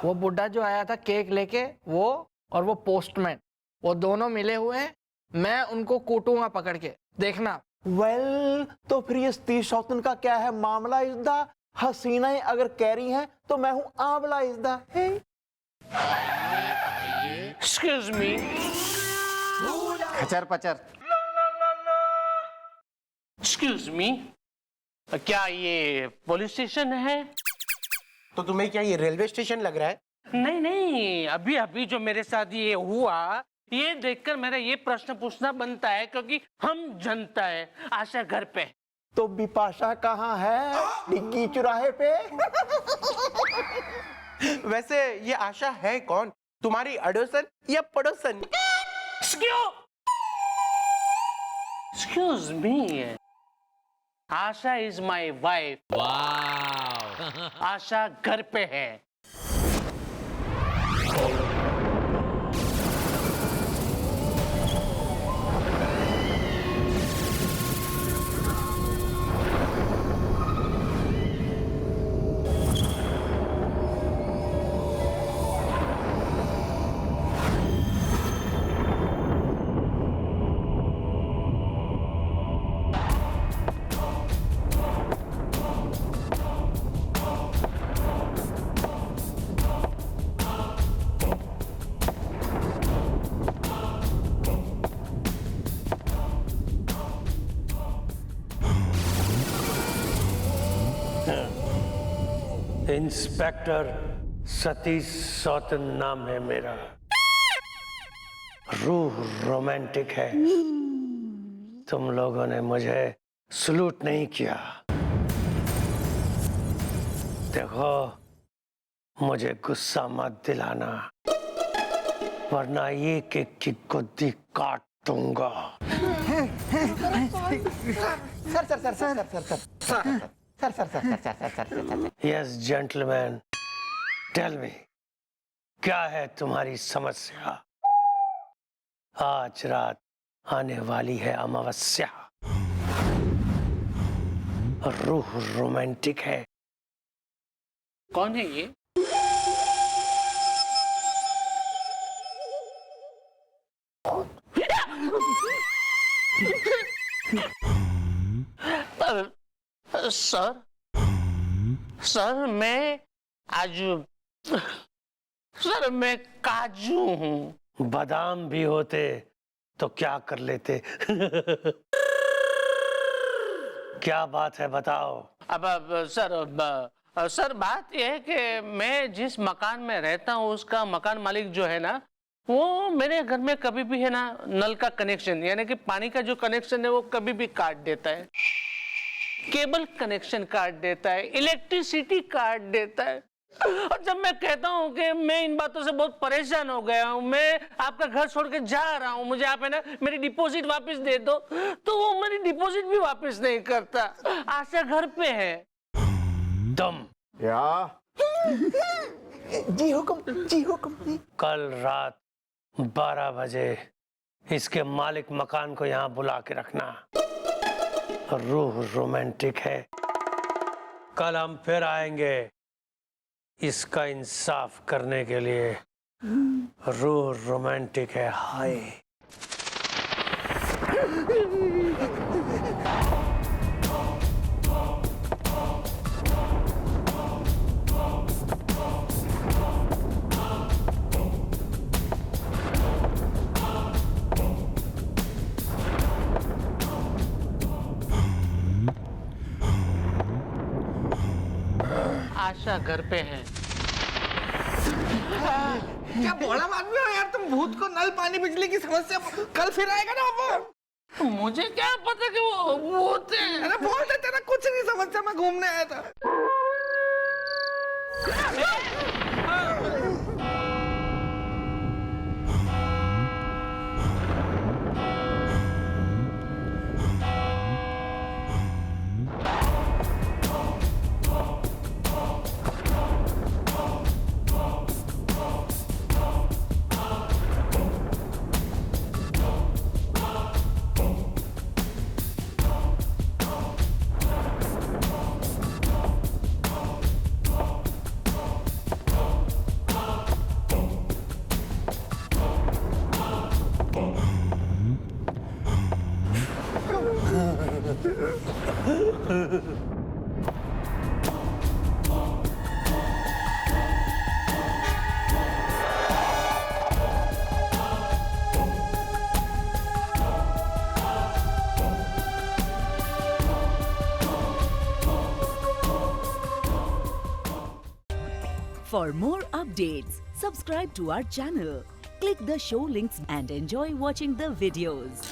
S4: वो बुड्ढा जो आया था केक लेके, वो और वो पोस्टमैन, वो दोनों मिले हुए हैं। मैं उनको कूटूंगा पकड़ के, देखना।
S10: वेल तो फिर ये सतीश सौतन का क्या है मामला? इजदा हसीनाएं अगर कह रही हैं तो मैं हूं आंवला इजदा है।
S5: Excuse me.
S3: खचर पचर।
S5: एक्सक्यूज मी, क्या ये पुलिस स्टेशन है?
S9: तो तुम्हें क्या ये रेलवे स्टेशन लग रहा है?
S5: नहीं नहीं, अभी अभी जो मेरे साथ ये हुआ, ये देखकर मेरा ये प्रश्न पूछना बनता है, क्योंकि हम जनता है। आशा घर पे।
S10: तो बिपाशा कहाँ है? डिग्गी चुराहे पे।
S9: वैसे ये आशा है कौन, तुम्हारी अड़ोसन या पड़ोसन?
S5: Excuse me. Asha is my wife. वाह। आशा घर पे है। इंस्पेक्टर सतीश सौतन नाम है मेरा। रूह रोमांटिक है। तुम लोगों ने मुझे सलूट नहीं किया। देखो, मुझे गुस्सा मत दिलाना, वरना एक एक की गुद्दी काट दूंगा।
S13: Sir.
S5: Yes, gentlemen. Tell me, क्या है तुम्हारी समस्या? आज रात आने वाली है अमावस्या, रूह रोमांटिक है।
S11: कौन है ये? सर, सर मैं आज, सर मैं काजू हूँ।
S5: बादाम भी होते तो क्या कर लेते? क्या बात है बताओ।
S11: अब सर बात यह है कि मैं जिस मकान में रहता हूँ उसका मकान मालिक जो है ना, वो मेरे घर में कभी भी है ना नल का कनेक्शन यानी कि पानी का जो कनेक्शन है वो कभी भी काट देता है, केबल कनेक्शन काट देता है, इलेक्ट्रिसिटी काट देता है। और जब मैं कहता हूँ कि मैं इन बातों से बहुत परेशान हो गया हूँ, मैं आपका घर छोड़ के जा रहा हूँ, मुझे आप है ना मेरी डिपॉजिट वापस दे दो, तो वो मेरी डिपॉजिट भी वापस नहीं करता। आशा घर पे है।
S5: दम
S10: या
S7: जी हुक्म, जी हुक्म।
S5: कल रात 12 बजे इसके मालिक मकान को यहाँ बुला के रखना। रूह रोमांटिक है। कल हम फिर आएंगे इसका इंसाफ करने के लिए। रूह रोमांटिक है। हाय
S11: आशा घर पे है।
S4: क्या बड़ा आदमी हो यार तुम, भूत को नल पानी बिजली की समस्या कल फिर आएगा ना वो।
S11: मुझे क्या पता कि वो भूत है।
S4: अरे बोल दे, तेरा कुछ नहीं समस्या, मैं घूमने आया था।
S14: For more updates, subscribe to our channel, click the show links and enjoy watching the videos.